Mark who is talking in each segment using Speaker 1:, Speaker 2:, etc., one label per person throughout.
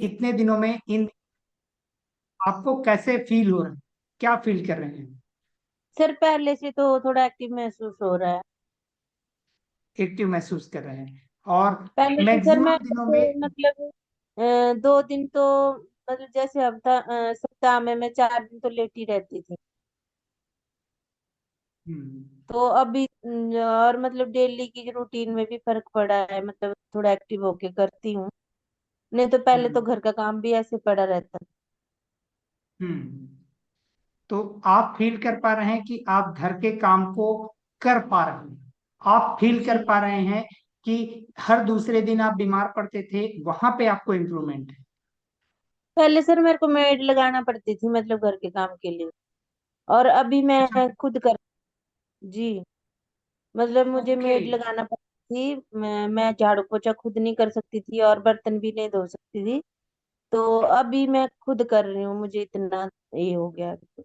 Speaker 1: इतने दिनों में इन आपको कैसे फील हो रहा है, क्या फील कर रहे हैं?
Speaker 2: सर पहले से तो थोड़ा एक्टिव महसूस हो रहा है।
Speaker 1: एक्टिव महसूस कर रहे हैं? और
Speaker 2: पहले तो सर मैं
Speaker 1: मैक्सिमम दिनों में?
Speaker 2: मतलब 2 दिन तो मतलब जैसे हफ्ता सप्ताह में मैं 4 दिन तो लेटी रहती थी।
Speaker 1: हम्म।
Speaker 2: तो अभी और मतलब डेली की रूटीन में भी फर्क पड़ा है, मतलब थोड़ा एक्टिव होके करती हूँ। नहीं तो पहले तो
Speaker 1: हम्म।
Speaker 2: घर का काम भी ऐसे पड़ा रहता।
Speaker 1: हम्म। तो आप फील कर पा रहे हैं कि आप घर के काम को कर पा रहे हैं? आप फील कर
Speaker 2: जी।
Speaker 1: पा रहे हैं कि हर दूसरे दिन आप बीमार पड़ते थे, वहां पे आपको इम्प्रूवमेंट है?
Speaker 2: पहले सर मेरे को मेड लगाना पड़ती थी मतलब घर के काम के लिए, और अभी
Speaker 1: अच्छा।
Speaker 2: मैं खुद कर। जी। मतलब मुझे
Speaker 1: ओके।
Speaker 2: मेड लगाना पड़ती थी, मैं झाड़ू पोछा खुद नहीं कर सकती थी और बर्तन भी नहीं धो सकती थी। तो अभी मैं खुद कर रही हूँ, मुझे इतना ये हो गया है।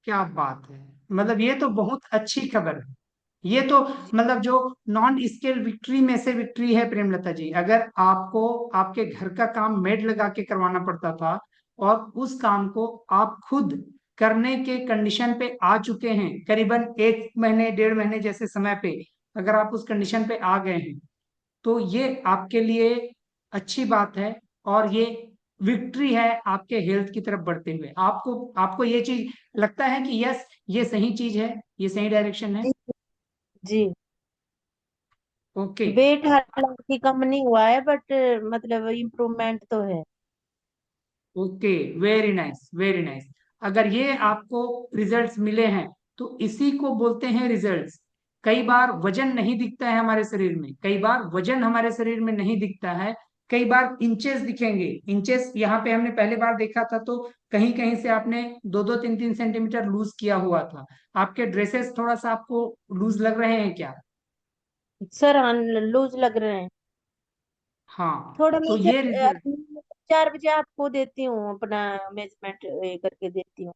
Speaker 1: क्या बात है! मतलब ये तो बहुत अच्छी खबर है। ये तो मतलब जो नॉन स्केल विक्ट्री में से विक्ट्री है प्रेमलता जी। अगर आपको आपके घर का काम मेड लगा के करवाना पड़ता था, और उस काम को आप खुद करने के कंडीशन पे आ चुके हैं, करीबन 1 महीने 1.5 महीने जैसे समय पे अगर आप उस कंडीशन पे आ गए हैं, तो ये आपके लिए अच्छी बात है। और ये विक्ट्री है आपके हेल्थ की तरफ बढ़ते हुए। आपको आपको ये चीज लगता है कि यस, ये सही चीज है, ये सही डायरेक्शन है?
Speaker 2: जी। जी।
Speaker 1: ओके।
Speaker 2: वेट हालांकि कम नहीं हुआ है, बट मतलब इम्प्रूवमेंट तो है।
Speaker 1: Okay, very nice, very nice. अगर ये आपको रिजल्ट्स मिले हैं, तो इसी को बोलते हैं रिजल्ट्स। कई बार वजन नहीं दिखता है हमारे शरीर में, कई बार वजन हमारे शरीर में नहीं दिखता है। कई बार इंचेस दिखेंगे। इंचेस यहाँ पे हमने पहले बार देखा था, तो कहीं कहीं से आपने 2-2 3-3 सेंटीमीटर लूज किया हुआ था। आपके ड्रेसेस थोड़ा सा आपको लूज लग रहे हैं क्या?
Speaker 2: सर हाँ, लूज लग रहे हैं
Speaker 1: हाँ।
Speaker 2: थोड़ा। मैं
Speaker 1: तो ये
Speaker 2: सर
Speaker 1: रिजल्ट।
Speaker 2: 4 बजे आपको देती हूँ अपना मेजरमेंट करके देती हूँ।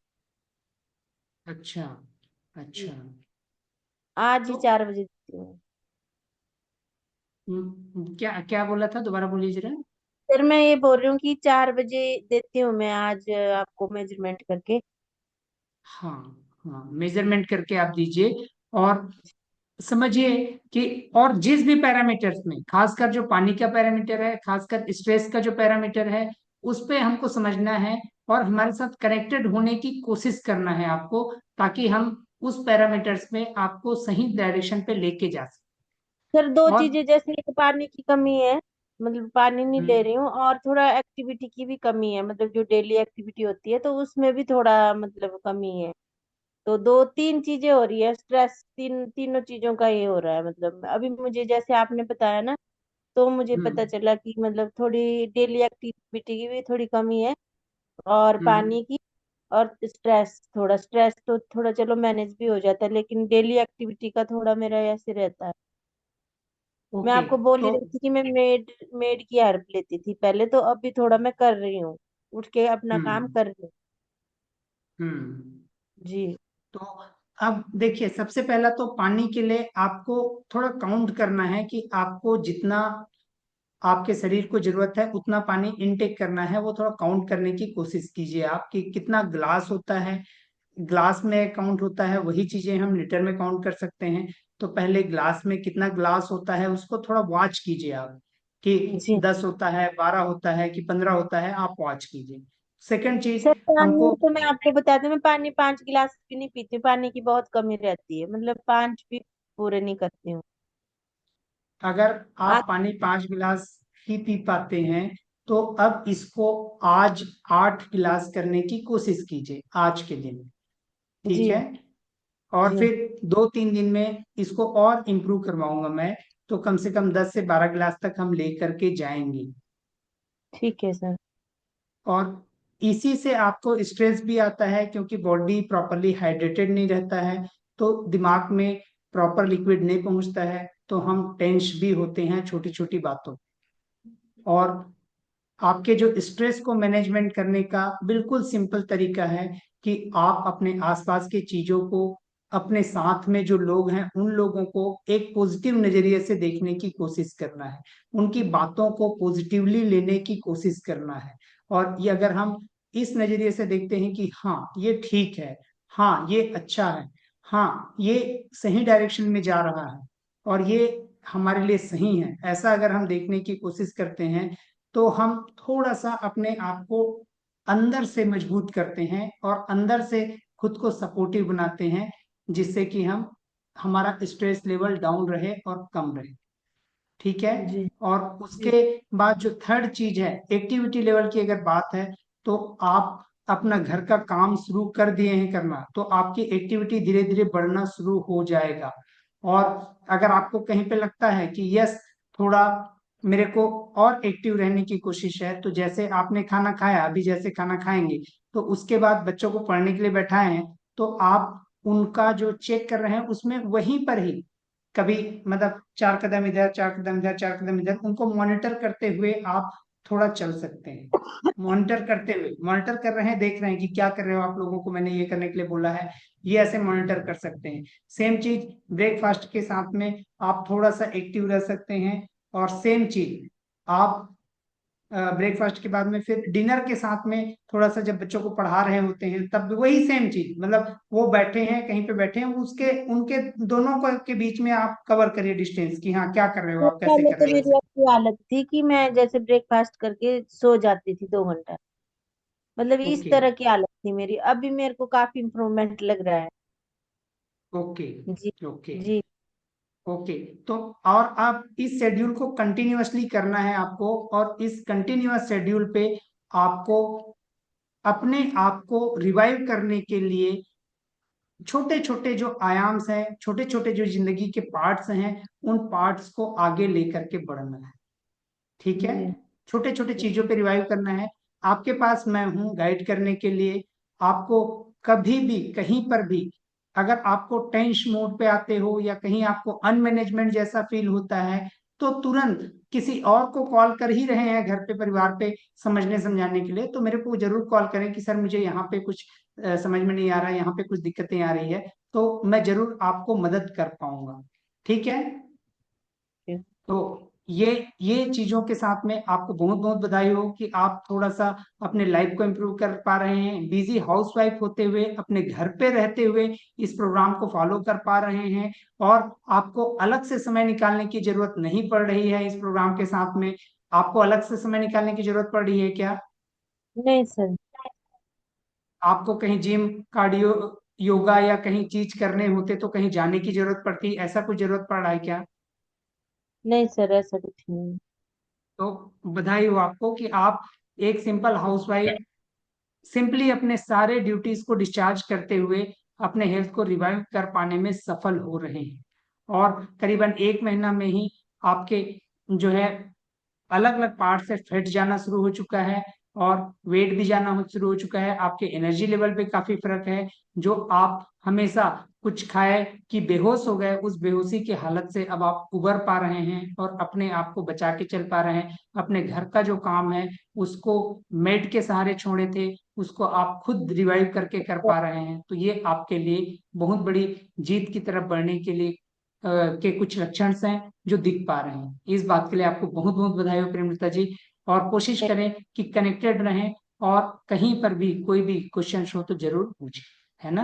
Speaker 1: अच्छा।
Speaker 2: जी।
Speaker 1: अच्छा।
Speaker 2: आज ही
Speaker 1: तो
Speaker 2: 4 बजे देती हूँ।
Speaker 1: क्या क्या बोला था, दोबारा बोलिए जरा।
Speaker 2: सर मैं ये बोल रही हूँ कि 4 बजे देती हूँ मैं आज आपको मेजरमेंट करके।
Speaker 1: हाँ। हाँ, मेजरमेंट करके आप दीजिए। और समझिए कि और जिस भी पैरामीटर्स में, खासकर जो पानी का पैरामीटर है, खासकर स्ट्रेस का जो पैरामीटर है, उस पे हमको समझना है और हमारे साथ कनेक्टेड होने की कोशिश करना है आपको, ताकि हम उस पैरामीटर्स में आपको सही डायरेक्शन पे लेके जा सकें।
Speaker 2: सर दो
Speaker 1: और
Speaker 2: चीजें, जैसे एक पानी की कमी है, मतलब पानी नहीं ले
Speaker 1: हम्म,
Speaker 2: रही हूँ, और थोड़ा एक्टिविटी की भी कमी है, मतलब जो डेली एक्टिविटी होती है तो उसमें भी थोड़ा मतलब कमी है। तो 2-3 चीजें हो रही है, स्ट्रेस तीनों चीजों का ये हो रहा है। मतलब अभी मुझे जैसे आपने बताया ना, तो मुझे पता
Speaker 1: हम्म,
Speaker 2: चला कि मतलब थोड़ी डेली एक्टिविटी की भी थोड़ी कमी है, और
Speaker 1: हम्म।
Speaker 2: पानी की, और स्ट्रेस तो थोड़ा चलो मैनेज भी हो जाता है, लेकिन डेली एक्टिविटी का थोड़ा मेरा ऐसे रहता है। मैं
Speaker 1: ओके।
Speaker 2: आपको बोल ही
Speaker 1: तो
Speaker 2: रही थी कि मैं मेड मेड की हेल्प लेती थी पहले, तो अभी थोड़ा मैं कर रही हूँ, उठ के अपना काम
Speaker 1: हम्म।
Speaker 2: कर रही हूँ।
Speaker 1: हम्म।
Speaker 2: जी।
Speaker 1: तो अब देखिए, सबसे पहला तो पानी के लिए आपको थोड़ा काउंट करना है कि आपको जितना आपके शरीर को जरूरत है उतना पानी इनटेक करना है। वो थोड़ा काउंट करने की कोशिश कीजिए आप कि कितना ग्लास होता है। ग्लास में काउंट होता है, वही चीजें हम लीटर में काउंट कर सकते हैं। तो पहले ग्लास में कितना ग्लास होता है उसको थोड़ा वॉच कीजिए आप, कि
Speaker 2: जी।
Speaker 1: 10 होता है, 12 होता है, कि 15 होता है, आप वॉच कीजिए। सेकंड चीज
Speaker 2: सर पानी
Speaker 1: हमको,
Speaker 2: तो मैं आपको बता दूं, मैं पानी 5 गिलास भी नहीं पीती, पानी की बहुत कमी रहती है, मतलब 5 भी पूरे नहीं करती हूँ।
Speaker 1: अगर
Speaker 2: आज।
Speaker 1: आप पानी 5 गिलास ही पी पाते हैं, तो अब इसको आज 8 गिलास करने की कोशिश कीजिए आज के दिन। ठीक
Speaker 2: जी।
Speaker 1: है? और
Speaker 2: जी।
Speaker 1: फिर 2-3 दिन में इसको और इम्प्रूव करवाऊंगा मैं। तो कम से कम 10 से 12 गिलास तक हम लेकर के जाएंगे।
Speaker 2: ठीक है सर।
Speaker 1: और इसी से आपको स्ट्रेस भी आता है, क्योंकि बॉडी प्रॉपरली हाइड्रेटेड नहीं रहता है, तो दिमाग में प्रॉपर लिक्विड नहीं पहुंचता है, तो हम टेंस भी होते हैं छोटी छोटी बातों। और आपके जो स्ट्रेस को मैनेजमेंट करने का बिल्कुल सिंपल तरीका है कि आप अपने आसपास की चीजों को अपने साथ में जो लोग हैं उन लोगों को एक पॉजिटिव नजरिए से देखने की कोशिश करना है, उनकी बातों को पॉजिटिवली लेने की कोशिश करना है। और ये अगर हम इस नजरिए से देखते हैं कि हाँ ये ठीक है, हाँ ये अच्छा है, हाँ ये सही डायरेक्शन में जा रहा है और ये हमारे लिए सही है, ऐसा अगर हम देखने की कोशिश करते हैं तो हम थोड़ा सा अपने आप को अंदर से मजबूत करते हैं और अंदर से खुद को सपोर्टिव बनाते हैं, जिससे कि हम हमारा स्ट्रेस लेवल डाउन रहे और कम रहे। ठीक है।
Speaker 2: जी
Speaker 1: और
Speaker 2: जी
Speaker 1: उसके बाद जो थर्ड चीज है एक्टिविटी लेवल की अगर बात है, तो आप अपना घर का काम शुरू कर दिए हैं करना, तो आपकी एक्टिविटी धीरे धीरे बढ़ना शुरू हो जाएगा। और अगर आपको कहीं पे लगता है कि यस थोड़ा मेरे को और एक्टिव रहने की कोशिश है, तो जैसे आपने खाना खाया, अभी जैसे खाना खाएंगे तो उसके बाद बच्चों को पढ़ने के लिए बैठाए हैं, तो आप उनका जो चेक कर रहे हैं उसमें वहीं पर ही कभी मतलब 4 कदम इधर 4 कदम इधर 4 कदम इधर उनको मॉनिटर करते हुए आप थोड़ा चल सकते हैं। मॉनिटर करते हुए, मॉनिटर कर रहे हैं, देख रहे हैं कि क्या कर रहे हो आप लोगों को मैंने ये करने के लिए बोला है, ये ऐसे मॉनिटर कर सकते हैं। सेम चीज ब्रेकफास्ट के साथ में आप थोड़ा सा एक्टिव रह सकते हैं। और सेम चीज आप ब्रेकफास्ट के बाद में फिर डिनर के साथ में थोड़ा सा जब बच्चों को पढ़ा रहे होते हैं तब भी वही सेम चीज, मतलब वो बैठे हैं कहीं पे बैठे हैं, उसके उनके दोनों को के बीच में आप कवर करिए डिस्टेंस कि हाँ क्या कर रहे हो
Speaker 2: तो
Speaker 1: आप, कैसे
Speaker 2: पहले
Speaker 1: कर
Speaker 2: तो
Speaker 1: रहे हो
Speaker 2: मेरी
Speaker 1: ऐसे।
Speaker 2: ऐसी हालत थी कि मैं जैसे ब्रेकफास्ट करके सो जाती थी 2 घंटा, मतलब इस
Speaker 1: ओके
Speaker 2: तरह की हालत थी मेरी। अभी मेरे को काफी इम्प्रूवमेंट लग रहा है।
Speaker 1: ओके
Speaker 2: जी
Speaker 1: ओके
Speaker 2: जी
Speaker 1: ओके। तो और आप इस शेड्यूल को कंटिन्यूअसली करना है आपको, और इस कंटिन्यूअस शेड्यूल पे आपको अपने आप को रिवाइव करने के लिए छोटे छोटे जो आयाम्स हैं, छोटे छोटे जो जिंदगी के पार्ट्स हैं, उन पार्ट्स को आगे लेकर के बढ़ना है। ठीक है।
Speaker 2: जी
Speaker 1: छोटे छोटे चीजों पे रिवाइव करना है। आपके पास मैं हूं गाइड करने के लिए। आपको कभी भी कहीं पर भी अगर आपको टेंस मोड पे आते हो या कहीं आपको अनमैनेजमेंट जैसा फील होता है, तो तुरंत किसी और को कॉल कर ही रहे हैं घर पे परिवार पे समझने समझाने के लिए, तो मेरे को जरूर कॉल करें कि सर मुझे यहाँ पे कुछ समझ में नहीं आ रहा है, यहाँ पे कुछ दिक्कतें आ रही है, तो मैं जरूर आपको मदद कर पाऊंगा। ठीक है।
Speaker 2: जी।
Speaker 1: तो ये चीजों के साथ में आपको बहुत बहुत बधाई हो कि आप थोड़ा सा अपने लाइफ को इम्प्रूव कर पा रहे हैं, बिजी हाउसवाइफ होते हुए अपने घर पे रहते हुए इस प्रोग्राम को फॉलो कर पा रहे हैं। और आपको अलग से समय निकालने की जरूरत नहीं पड़ रही है इस प्रोग्राम के साथ में। आपको अलग से समय निकालने की जरूरत पड़ रही है क्या?
Speaker 2: नहीं सर।
Speaker 1: आपको कहीं जिम, कार्डियो, योगा या कहीं चीज करने होते तो कहीं जाने की जरूरत पड़ती, ऐसा कुछ जरूरत पड़ रहा है क्या?
Speaker 2: नहीं सर, ऐसा कुछ नहीं।
Speaker 1: तो बधाई हो आपको कि आप एक सिंपल हाउसवाइफ सिंपली अपने सारे ड्यूटीज को डिस्चार्ज करते हुए अपने हेल्थ को रिवाइव कर पाने में सफल हो रहे हैं। और करीबन 1 महीना में ही आपके जो है अलग अलग पार्ट से फैट जाना शुरू हो चुका है और वेट भी जाना शुरू हो चुका है। आपके एनर्जी लेवल पे काफी फर्क है। जो आप हमेशा कुछ खाए कि बेहोश हो गए, उस बेहोशी की हालत से अब आप उबर पा रहे हैं और अपने आप को बचा के चल पा रहे हैं। अपने घर का जो काम है उसको मेड के सहारे छोड़े थे, उसको आप खुद रिवाइव करके कर पा रहे हैं, तो ये आपके लिए बहुत बड़ी जीत की तरफ बढ़ने के लिए के कुछ लक्षण हैं जो दिख पा रहे हैं। इस बात के लिए आपको बहुत बहुत बधाई हो प्रेमलता जी। और कोशिश करें कि कनेक्टेड रहें और कहीं पर भी कोई भी क्वेश्चन हो तो जरूर पूछें, है ना।